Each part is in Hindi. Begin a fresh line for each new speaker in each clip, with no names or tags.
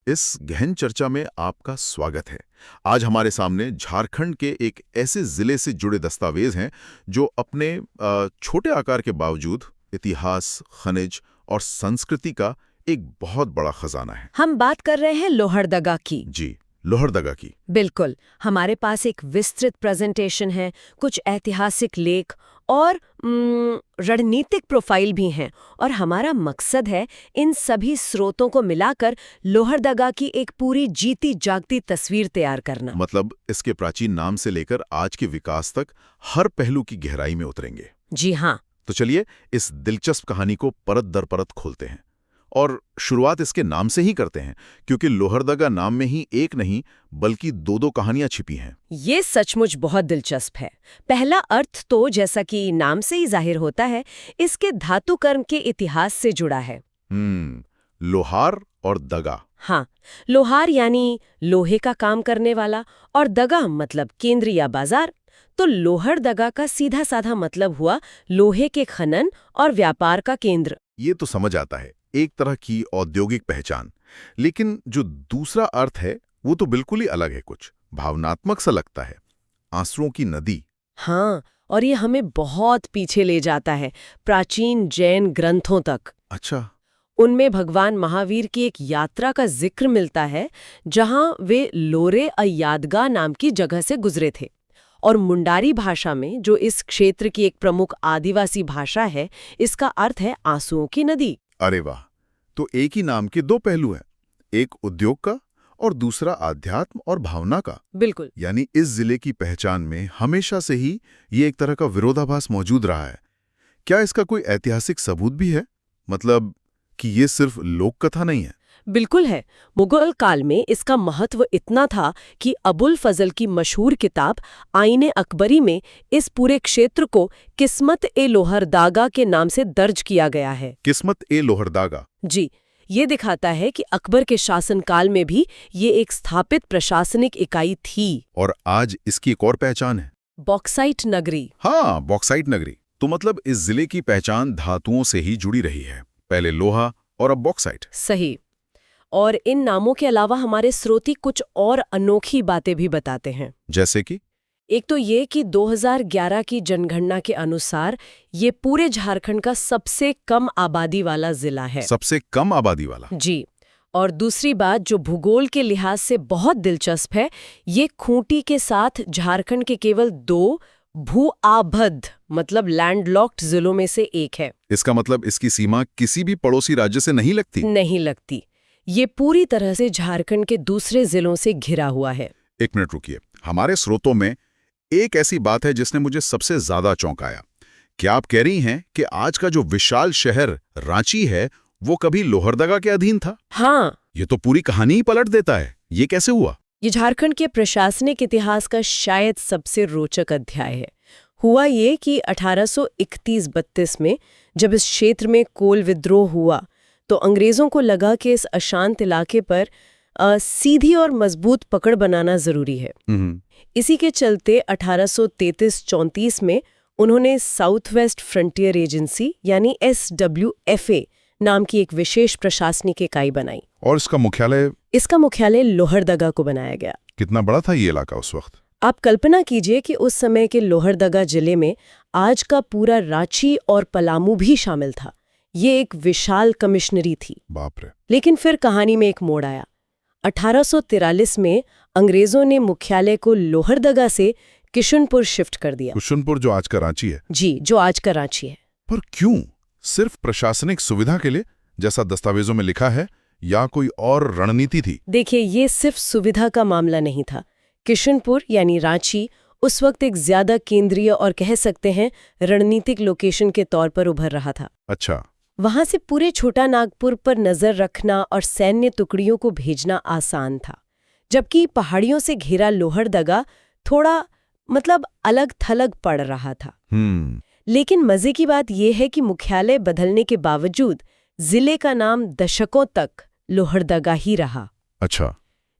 इस गहन चर्चा में आपका स्वागत है। आज हमारे सामने झारखंड के एक ऐसे जिले से जुड़े दस्तावेज हैं जो अपने छोटे आकार के बावजूद इतिहास, खनिज और संस्कृति का एक बहुत बड़ा खजाना है।
हम बात कर रहे हैं लोहरदगा की।
जी, लोहरदगा की।
बिल्कुल, हमारे पास एक विस्तृत प्रेजेंटेशन है, कुछ ऐतिहासिक लेख और रणनीतिक प्रोफाइल भी हैं, और हमारा मकसद है इन सभी स्रोतों को मिलाकर लोहरदगा की एक पूरी जीती जागती तस्वीर तैयार करना।
मतलब इसके प्राचीन नाम से लेकर आज के विकास तक हर पहलू की गहराई में उतरेंगे।
जी हाँ।
तो चलिए इस दिलचस्प कहानी को परत दर परत खोलते हैं और शुरुआत इसके नाम से ही करते हैं, क्योंकि लोहरदगा नाम में ही एक नहीं बल्कि दो दो छिपी हैं।
ये सचमुच बहुत दिलचस्प है। पहला अर्थ तो जैसा कि नाम से ही जाहिर होता है, इसके धातु कर्म के इतिहास से जुड़ा है।
लोहार और दगा।
हाँ, लोहार यानी लोहे का काम करने वाला और दगा मतलब केंद्र या बाजार। तो लोहरदगा का सीधा साधा मतलब हुआ लोहे के खनन और व्यापार का केंद्र।
ये तो समझ आता है, एक तरह की औद्योगिक पहचान। लेकिन जो दूसरा अर्थ है वो तो बिल्कुल ही अलग है, कुछ भावनात्मक सा लगता है। आंसुओं की नदी।
हाँ, और ये हमें बहुत पीछे ले जाता है, प्राचीन जैन ग्रंथों तक।
अच्छा।
उनमें भगवान महावीर की एक यात्रा का जिक्र मिलता है जहां वे लोरे अयादगा नाम की जगह से गुजरे थे। और मुंडारी भाषा में, जो इस क्षेत्र की एक प्रमुख आदिवासी भाषा है, इसका अर्थ है आंसुओं की नदी।
अरे वाह! तो एक ही नाम के दो पहलू हैं, एक उद्योग का और दूसरा आध्यात्म और भावना का।
बिल्कुल।
यानी इस जिले की पहचान में हमेशा से ही ये एक तरह का विरोधाभास मौजूद रहा है। क्या इसका कोई ऐतिहासिक सबूत भी है, मतलब कि ये सिर्फ लोक कथा नहीं है?
बिल्कुल है। मुगल काल में इसका महत्व इतना था कि अबुल फजल की मशहूर किताब आईने अकबरी में इस पूरे क्षेत्र को किस्मत ए लोहरदागा के नाम से दर्ज किया गया है।
किस्मत ए लोहरदागा।
जी, ये दिखाता है कि अकबर के शासनकाल में भी ये एक स्थापित प्रशासनिक इकाई थी। और
आज इसकी एक और पहचान है,
बॉक्साइट नगरी।
हाँ, बॉक्साइट नगरी। तो मतलब इस जिले की पहचान धातुओं से ही जुड़ी रही है, पहले लोहा और अब बॉक्साइट।
सही। और इन नामों के अलावा हमारे स्रोती कुछ और अनोखी बातें भी बताते हैं।
जैसे कि
एक तो ये कि 2011 की जनगणना के अनुसार ये पूरे झारखंड का सबसे कम आबादी वाला जिला है।
सबसे कम आबादी वाला?
जी। और दूसरी बात जो भूगोल के लिहाज से बहुत दिलचस्प है, ये खूंटी के साथ झारखंड के केवल 2 भू-आबद्ध मतलब लैंडलॉक्ड जिलों में से एक है।
इसका मतलब इसकी सीमा किसी भी पड़ोसी राज्य से नहीं लगती?
नहीं लगती। ये पूरी तरह से झारखंड के दूसरे जिलों से घिरा हुआ है।
एक मिनट रुकिए, हमारे स्रोतों में एक ऐसी बात है जिसने मुझे सबसे ज्यादा चौंकाया। क्या आप कह रही हैं कि आज का जो विशाल शहर रांची है वो कभी लोहरदगा के अधीन था?
हाँ।
ये तो पूरी कहानी ही पलट देता है। ये कैसे हुआ?
ये झारखंड के प्रशासनिक इतिहास का शायद सबसे रोचक अध्याय है। हुआ ये कि 1831-32 में जब इस क्षेत्र में कोल विद्रोह हुआ तो अंग्रेजों को लगा कि इस अशांत इलाके पर सीधी और मजबूत पकड़ बनाना जरूरी है। इसी के चलते 1833-34 में उन्होंने साउथ वेस्ट फ्रंटियर एजेंसी यानी SWFA नाम की एक विशेष प्रशासनिक इकाई बनाई।
और इसका
मुख्यालय लोहरदगा को बनाया गया।
कितना बड़ा था ये इलाका उस वक्त?
आप कल्पना कीजिए कि उस समय के लोहरदगा जिले में आज का पूरा रांची और पलामू भी शामिल था। ये एक विशाल कमिश्नरी थी।
बाप रे।
लेकिन फिर कहानी में एक मोड़ आया। 1843 में अंग्रेजों ने मुख्यालय को लोहरदगा से किशनपुर शिफ्ट कर दिया।
किशनपुर जो आज का रांची है?
जी, जो आज का रांची है।
पर क्यों? सिर्फ प्रशासनिक सुविधा के लिए जैसा दस्तावेजों में लिखा है, या कोई और रणनीति थी?
देखिए, ये सिर्फ सुविधा का मामला नहीं था। किशनपुर यानी रांची उस वक्त एक ज्यादा केंद्रीय और कह सकते हैं रणनीतिक लोकेशन के तौर पर उभर रहा था।
अच्छा।
वहां से पूरे छोटा नागपुर पर नजर रखना और सैन्य टुकड़ियों को भेजना आसान था, जबकि पहाड़ियों से घिरा लोहरदगा थोड़ा मतलब अलग थलग पड़ रहा था। लेकिन मजे की बात यह है कि मुख्यालय बदलने के बावजूद जिले का नाम दशकों तक लोहरदगा ही रहा।
अच्छा।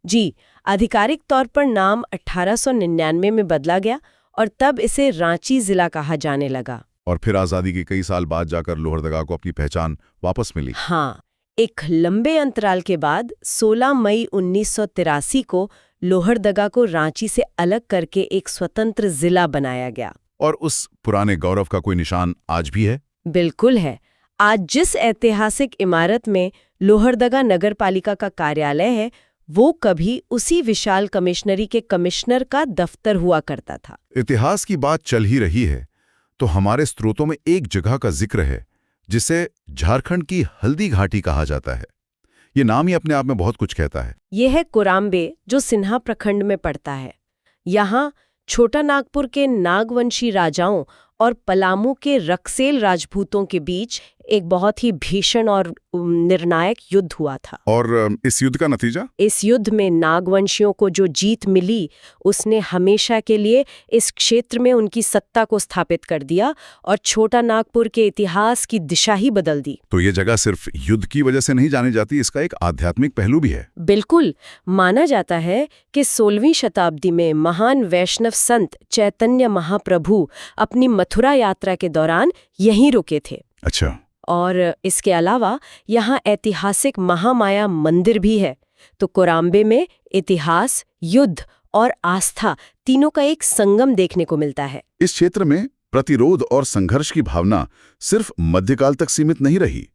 जी, आधिकारिक तौर पर नाम 1899 में बदला गया और तब इसे रांची जिला कहा जाने लगा।
और फिर आजादी के कई साल बाद जाकर लोहरदगा को अपनी पहचान वापस मिली।
हाँ, एक लंबे अंतराल के बाद 16 मई 1983 को लोहरदगा को रांची से अलग करके एक स्वतंत्र जिला बनाया गया।
और उस पुराने गौरव का कोई निशान आज भी है?
बिल्कुल है। आज जिस ऐतिहासिक इमारत में लोहरदगा नगर पालिका का कार्यालय है, वो कभी उसी विशाल कमिश्नरी के कमिश्नर का दफ्तर हुआ करता था।
इतिहास की बात चल ही रही है तो हमारे स्रोतों में एक जगह का जिक्र है जिसे झारखंड की हल्दी घाटी कहा जाता है। ये नाम ही अपने आप में बहुत कुछ कहता है।
ये है कोराम्बे, जो सिन्हा प्रखंड में पड़ता है। यहाँ छोटा नागपुर के नागवंशी राजाओं और पलामू के रक्सेल राजपूतों के बीच एक बहुत ही भीषण और निर्णायक युद्ध हुआ था।
और इस युद्ध का नतीजा?
इस युद्ध में नागवंशियों को जो जीत मिली, उसने हमेशा के लिए इस क्षेत्र में उनकी सत्ता को स्थापित कर दिया और छोटा नागपुर के इतिहास की दिशा ही बदल दी।
तो ये जगह सिर्फ युद्ध की वजह से नहीं जानी जाती, इसका एक आध्यात्मिक पहलू भी है।
बिल्कुल। माना जाता है कि 16वीं शताब्दी में महान वैष्णव संत चैतन्य महाप्रभु अपनी मथुरा यात्रा के दौरान यहीं रुके थे।
अच्छा।
और इसके अलावा यहाँ ऐतिहासिक महामाया मंदिर भी है। तो कोराम्बे में इतिहास, युद्ध और आस्था तीनों का एक संगम देखने को मिलता है।
इस क्षेत्र में प्रतिरोध और संघर्ष की भावना सिर्फ मध्यकाल तक सीमित नहीं रही।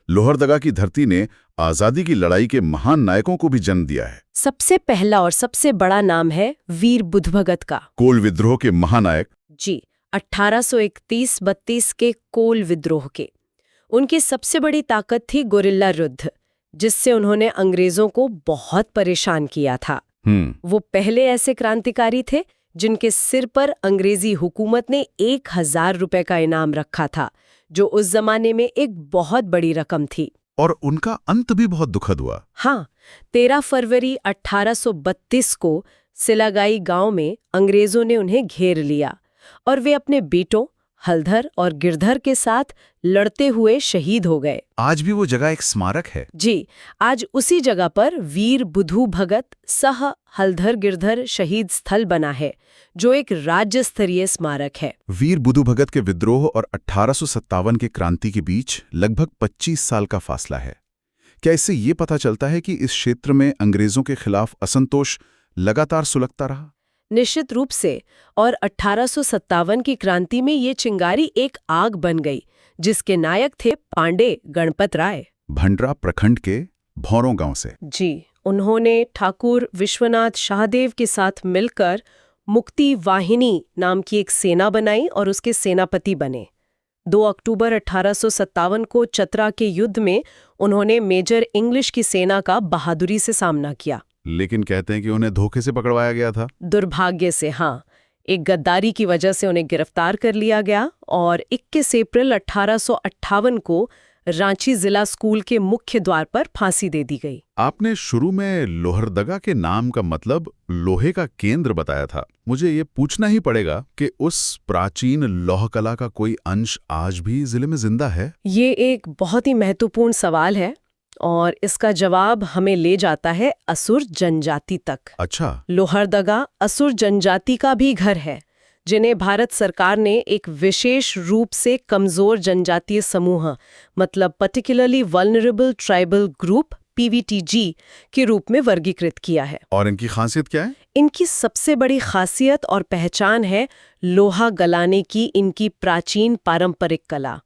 लोहरदगा की धरती ने आजादी की लड़ाई के महान नायकों को भी जन्म दिया है।
सबसे पहला और सबसे बड़ा नाम है वीर बुधभगत का।
कोल विद्रोह के महानायक।
जी, 1831-32 के कोल विद्रोह के। उनकी सबसे बड़ी ताकत थी गोरिल्ला युद्ध, जिससे उन्होंने अंग्रेजों को बहुत परेशान किया था। वो पहले ऐसे क्रांतिकारी थे जिनके सिर पर अंग्रेजी हुकूमत ने 1000 रुपए का इनाम रखा था, जो उस जमाने में एक बहुत बड़ी रकम थी।
और उनका अंत भी बहुत दुखद हुआ।
हाँ, 13 फरवरी 1832 को सिलागाई गांव में अंग्रेजों ने उन्हें घेर लिया और वे अपने बेटों हलधर और गिरधर के साथ लड़ते हुए शहीद हो गए।
आज भी वो जगह एक स्मारक है।
जी, आज उसी जगह पर वीर बुधु भगत सह हलधर गिरधर शहीद स्थल बना है, जो एक राज्य स्तरीय स्मारक है।
वीर बुधु भगत के विद्रोह और 1857 के क्रांति के बीच लगभग 25 साल का फासला है। क्या इससे ये पता चलता है कि इस क्षेत्र में अंग्रेजों के खिलाफ असंतोष लगातार सुलगता रहा?
निश्चित रूप से। और 1857 की क्रांति में ये चिंगारी एक आग बन गई, जिसके नायक थे पांडे गणपत राय,
भंडरा प्रखंड के भौरों गांव से।
जी, उन्होंने ठाकुर विश्वनाथ शाहदेव के साथ मिलकर मुक्ति वाहिनी नाम की एक सेना बनाई और उसके सेनापति बने। 2 अक्टूबर 1857 को चतरा के युद्ध में उन्होंने मेजर इंग्लिश की सेना का बहादुरी से सामना किया।
लेकिन कहते हैं कि उन्हें धोखे से पकड़वाया गया था।
दुर्भाग्य से, हाँ, एक गद्दारी की वजह से उन्हें गिरफ्तार कर लिया गया और 21 अप्रैल 1858 को रांची जिला स्कूल के मुख्य द्वार पर फांसी दे दी गई।
आपने शुरू में लोहरदगा के नाम का मतलब लोहे का केंद्र बताया था। मुझे ये पूछना ही पड़ेगा कि उस प्राचीन लौह कला का कोई अंश आज भी जिले में जिंदा है?
ये एक बहुत ही महत्वपूर्ण सवाल है और इसका जवाब हमें ले जाता है असुर जनजाति तक।
अच्छा।
लोहरदगा असुर जनजाति का भी घर है, जिन्हें भारत सरकार ने एक विशेष रूप से कमजोर जनजातीय समूह, मतलब particularly vulnerable tribal group PVTG के रूप में वर्गीकृत किया है।
और इनकी खासियत क्या है?
इनकी सबसे बड़ी खासियत और पहचान है लोहा गलाने की इनकी प्राचीन पारंपरिक कला।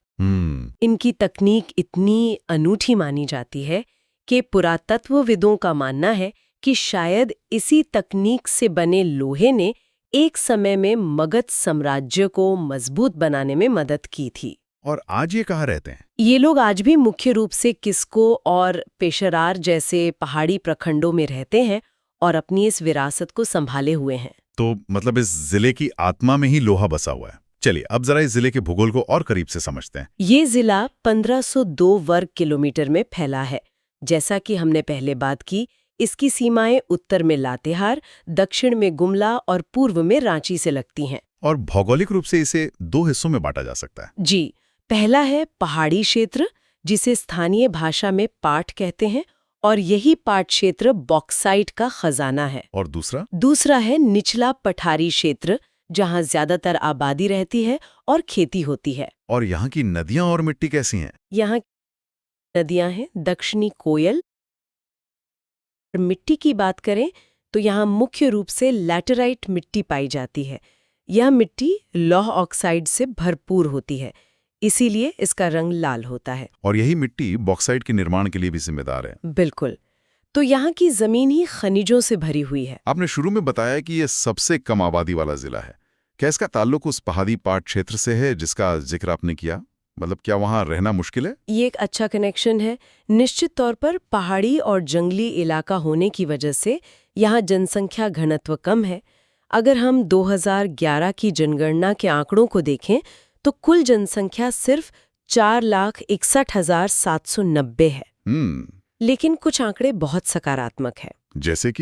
इनकी तकनीक इतनी अनूठी मानी जाती है कि पुरातत्वविदों का मानना है कि शायद इसी तकनीक से बने लोहे ने एक समय में मगध साम्राज्य को मजबूत बनाने में मदद की थी।
और आज ये कहाँ रहते हैं?
ये लोग आज भी मुख्य रूप से किस्को और पेशरार जैसे पहाड़ी प्रखंडों में रहते हैं और अपनी इस विरासत को संभाले हुए हैं।
तो मतलब इस जिले की आत्मा में ही लोहा बसा हुआ है। चलिए अब जरा इस जिले के भूगोल को और करीब से समझते हैं।
ये जिला 1502 वर्ग किलोमीटर में फैला है। जैसा कि हमने पहले बात की, इसकी सीमाएं उत्तर में लातेहार, दक्षिण में गुमला और पूर्व में रांची से लगती हैं।
और भौगोलिक रूप से इसे 2 हिस्सों में बांटा जा सकता है।
जी, पहला है पहाड़ी क्षेत्र, जिसे स्थानीय भाषा में पाट कहते हैं, और यही पाट क्षेत्र बॉक्साइट का खजाना है।
और
दूसरा है निचला पठारी क्षेत्र, जहां ज्यादातर आबादी रहती है और खेती होती है।
और यहाँ की नदियां और मिट्टी कैसी हैं?
यहाँ नदियां हैं दक्षिणी कोयल। मिट्टी की बात करें तो यहाँ मुख्य रूप से लैटेराइट मिट्टी पाई जाती है। यह मिट्टी लौह ऑक्साइड से भरपूर होती है, इसीलिए इसका रंग लाल होता है।
और यही मिट्टी बॉक्साइट के निर्माण के लिए भी जिम्मेदार है।
बिल्कुल। तो यहाँ की जमीन ही खनिजों से भरी हुई है।
आपने शुरू में बताया कि यह सबसे कम आबादी वाला जिला है। क्या इसका ताल्लुक उस पहाड़ी पाट क्षेत्र से है जिसका जिक्र आपने किया? मतलब क्या वहाँ रहना मुश्किल है?
ये एक अच्छा कनेक्शन है। निश्चित तौर पर पहाड़ी और जंगली इलाका होने की वजह से यहाँ जनसंख्या घनत्व कम है। अगर हम 2011 की जनगणना के आंकड़ों को देखें तो कुल जनसंख्या सिर्फ 4,61,790 है। लेकिन कुछ आंकड़े बहुत सकारात्मक है।
जैसे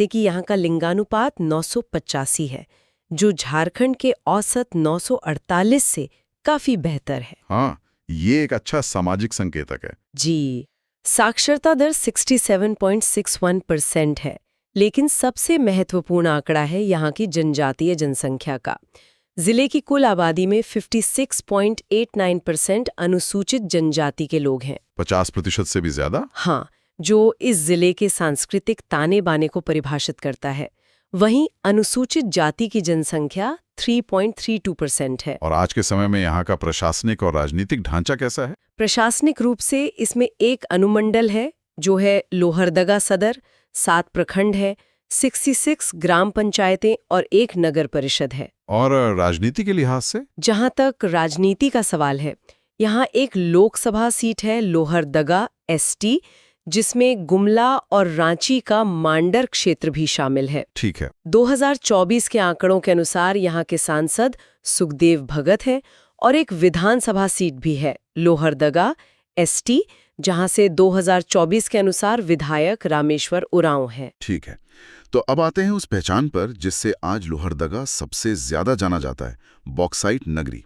कि
यहाँ का लिंगानुपात 985 है, जो झारखंड के औसत 948 से काफी बेहतर है।
हाँ, ये एक अच्छा सामाजिक संकेतक है।
जी। साक्षरता दर 67.61% है। लेकिन सबसे महत्वपूर्ण आंकड़ा है यहाँ की जनजातीय जनसंख्या का। जिले की कुल आबादी में 56.89% अनुसूचित जनजाति के लोग हैं।
50% से भी ज्यादा?
हाँ, जो इस जिले के सांस्कृतिक ताने बाने को परिभाषित करता है। वहीं अनुसूचित जाति की जनसंख्या 3.32% है।
और आज के समय में यहाँ का प्रशासनिक और राजनीतिक ढांचा कैसा है?
प्रशासनिक रूप से इसमें एक अनुमंडल है जो है लोहरदगा सदर, 7 प्रखंड है, 66 ग्राम पंचायतें और एक नगर परिषद है।
और राजनीति के लिहाज से?
जहां तक राजनीति का सवाल है, यहाँ एक लोकसभा सीट है लोहरदगा एसटी, जिसमें गुमला और रांची का मांडर क्षेत्र भी शामिल है।
ठीक है।
2024 के आंकड़ों के अनुसार यहाँ के सांसद सुखदेव भगत हैं और एक विधानसभा सीट भी है लोहरदगा एसटी, जहां से 2024 के अनुसार विधायक रामेश्वर उरांव हैं।
ठीक है। तो अब आते हैं उस पहचान पर जिससे आज लोहरदगा सबसे ज्यादा जाना जाता है, बॉक्साइट नगरी।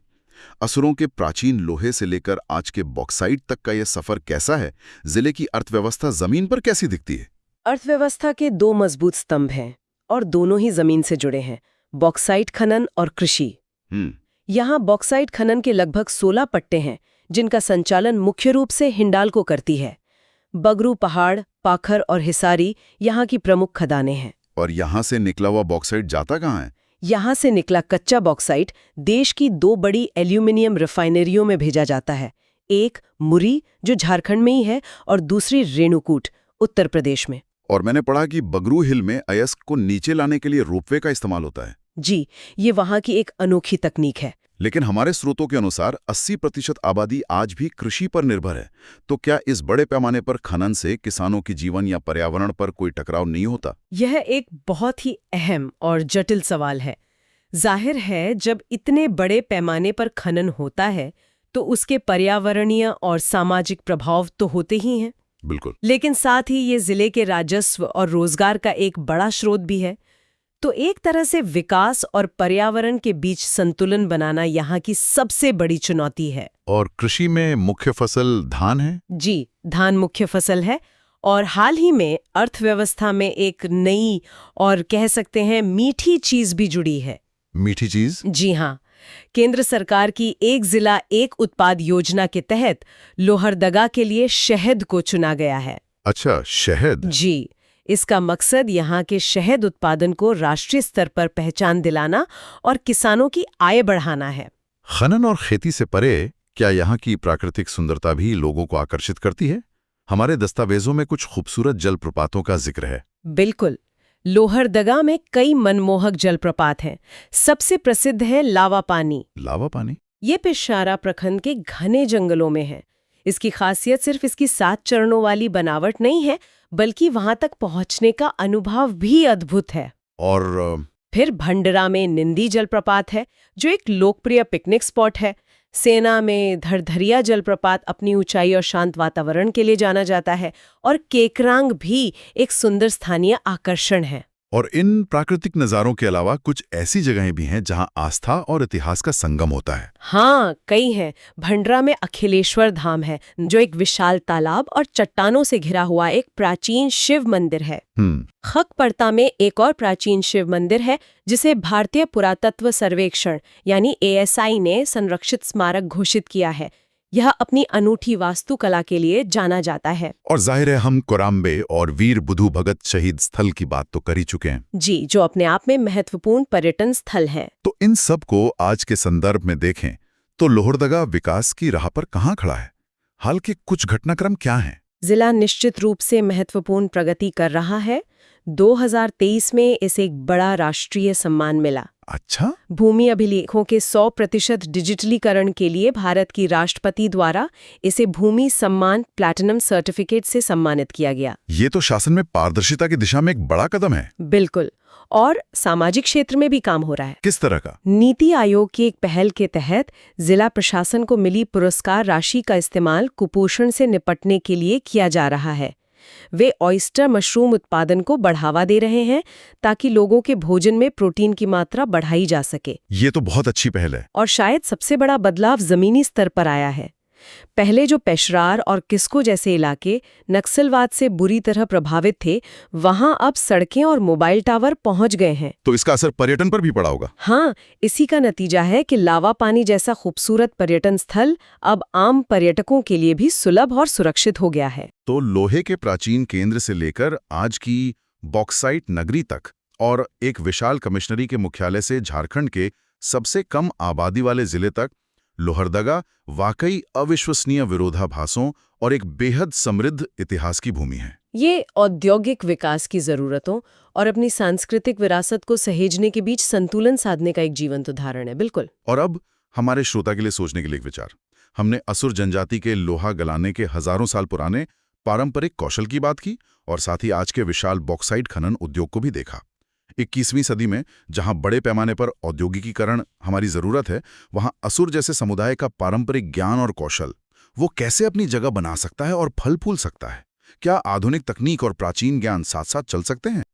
असुरों के प्राचीन लोहे से लेकर आज के बॉक्साइट तक का यह सफर कैसा है? जिले की अर्थव्यवस्था जमीन पर कैसी दिखती है?
अर्थव्यवस्था के 2 मजबूत स्तंभ हैं और दोनों ही जमीन से जुड़े हैं, बॉक्साइट खनन और कृषि। यहाँ बॉक्साइट खनन के लगभग 16 पट्टे हैं, जिनका संचालन मुख्य रूप से हिंडाल्को करती है। बगरू पहाड़, पाखर और हिसारी यहाँ की प्रमुख खदानें हैं।
और यहाँ से निकला हुआ बॉक्साइट जाता कहाँ है?
यहाँ से निकला कच्चा बॉक्साइट देश की 2 बड़ी एल्यूमिनियम रिफाइनरियों में भेजा जाता है। एक मुरी, जो झारखंड में ही है, और दूसरी रेणुकूट, उत्तर प्रदेश में।
और मैंने पढ़ा कि बगरू हिल में अयस्क को नीचे लाने के लिए रोपवे का इस्तेमाल होता है।
जी, ये वहाँ की एक अनोखी तकनीक है।
लेकिन हमारे स्रोतों के अनुसार 80% आबादी आज भी कृषि पर निर्भर है। तो क्या इस बड़े पैमाने पर खनन से किसानों की जीवन या पर्यावरण पर कोई टकराव नहीं होता?
यह एक बहुत ही अहम और जटिल सवाल है। जाहिर है, जब इतने बड़े पैमाने पर खनन होता है तो उसके पर्यावरणीय और सामाजिक प्रभाव तो होते ही हैं।
बिल्कुल।
लेकिन साथ ही ये जिले के राजस्व और रोजगार का एक बड़ा स्रोत भी है। तो एक तरह से विकास और पर्यावरण के बीच संतुलन बनाना यहाँ की सबसे बड़ी चुनौती है।
और कृषि में मुख्य फसल धान है?
जी, धान मुख्य फसल है। और हाल ही में अर्थव्यवस्था में एक नई और कह सकते हैं मीठी चीज भी जुड़ी है।
मीठी चीज?
जी हाँ, केंद्र सरकार की एक जिला एक उत्पाद योजना के तहत लोहरदगा के लिए शहद को चुना गया है।
अच्छा, शहद?
जी, इसका मकसद यहाँ के शहद उत्पादन को राष्ट्रीय स्तर पर पहचान दिलाना और किसानों की आय बढ़ाना है।
खनन और खेती से परे क्या यहाँ की प्राकृतिक सुंदरता भी लोगों को आकर्षित करती है? हमारे दस्तावेजों में कुछ खूबसूरत जलप्रपातों का जिक्र है।
बिल्कुल, लोहरदगा में कई मनमोहक जलप्रपात हैं। सबसे प्रसिद्ध है लावा पानी।
लावा पानी?
ये पिशारा प्रखंड के घने जंगलों में है। इसकी खासियत सिर्फ इसकी 7 चरणों वाली बनावट नहीं है, बल्कि वहां तक पहुंचने का अनुभव भी अद्भुत है।
और
फिर भंडरा में निंदी जलप्रपात है, जो एक लोकप्रिय पिकनिक स्पॉट है। सेना में धरधरिया जलप्रपात अपनी ऊंचाई और शांत वातावरण के लिए जाना जाता है। और केकरांग भी एक सुंदर स्थानीय आकर्षण है।
और इन प्राकृतिक नज़ारों के अलावा कुछ ऐसी जगहें भी हैं जहां आस्था और इतिहास का संगम होता है।
हाँ, कई हैं। भंडरा में अखिलेश्वर धाम है, जो एक विशाल तालाब और चट्टानों से घिरा हुआ एक प्राचीन शिव मंदिर है। खकपड़ता में एक और प्राचीन शिव मंदिर है, जिसे भारतीय पुरातत्व सर्वेक्षण यानी ASI ने संरक्षित स्मारक घोषित किया है। यह अपनी अनूठी वास्तुकला के लिए जाना जाता है।
और जाहिर है हम कोराम्बे और वीर बुधु भगत शहीद स्थल की बात तो कर ही चुके हैं।
जी, जो अपने आप में महत्वपूर्ण पर्यटन स्थल है।
तो इन सब को आज के संदर्भ में देखें तो लोहरदगा विकास की राह पर कहाँ खड़ा है? हाल के कुछ घटनाक्रम क्या हैं?
जिला निश्चित रूप से महत्वपूर्ण प्रगति कर रहा है। 2023 में इसे एक बड़ा राष्ट्रीय सम्मान मिला।
अच्छा,
भूमि अभिलेखों के 100% डिजिटलीकरण के लिए भारत की राष्ट्रपति द्वारा इसे भूमि सम्मान प्लैटिनम सर्टिफिकेट से सम्मानित किया गया।
ये तो शासन में पारदर्शिता की दिशा में एक बड़ा कदम है।
बिल्कुल। और सामाजिक क्षेत्र में भी काम हो रहा है।
किस तरह का?
नीति आयोग की एक पहल के तहत जिला प्रशासन को मिली पुरस्कार राशि का इस्तेमाल कुपोषण से निपटने के लिए किया जा रहा है। वे ऑयस्टर मशरूम उत्पादन को बढ़ावा दे रहे हैं ताकि लोगों के भोजन में प्रोटीन की मात्रा बढ़ाई जा सके।
ये तो बहुत अच्छी पहल है।
और शायद सबसे बड़ा बदलाव जमीनी स्तर पर आया है। पहले जो पेशरार और किस्को जैसे इलाके नक्सलवाद से बुरी तरह प्रभावित थे, वहां अब सड़कें और मोबाइल टावर पहुंच गए हैं।
तो इसका असर पर्यटन पर भी पड़ा होगा।
हाँ, इसी का नतीजा है कि लावा पानी जैसा खूबसूरत पर्यटन स्थल अब आम पर्यटकों के लिए भी सुलभ और सुरक्षित हो गया है।
तो लोहे के प्राचीन केंद्र से लेकर आज की बॉक्साइट नगरी तक और एक विशाल कमिश्नरी के मुख्यालय से झारखंड के सबसे कम आबादी वाले जिले तक, लोहरदगा वाकई अविश्वसनीय विरोधाभासों और एक बेहद समृद्ध इतिहास की भूमि है।
ये औद्योगिक विकास की जरूरतों और अपनी सांस्कृतिक विरासत को सहेजने के बीच संतुलन साधने का एक जीवंत उदाहरण है। बिल्कुल।
और अब हमारे श्रोता के लिए सोचने के लिए एक विचार। हमने असुर जनजाति के लोहा गलाने के हजारों साल पुराने पारंपरिक कौशल की बात की और साथ ही आज के विशाल बॉक्साइट खनन उद्योग को भी देखा। 21वीं सदी में जहां बड़े पैमाने पर औद्योगिकीकरण हमारी जरूरत है, वहां असुर जैसे समुदाय का पारंपरिक ज्ञान और कौशल वो कैसे अपनी जगह बना सकता है और फल फूल सकता है? क्या आधुनिक तकनीक और प्राचीन ज्ञान साथ साथ चल सकते हैं?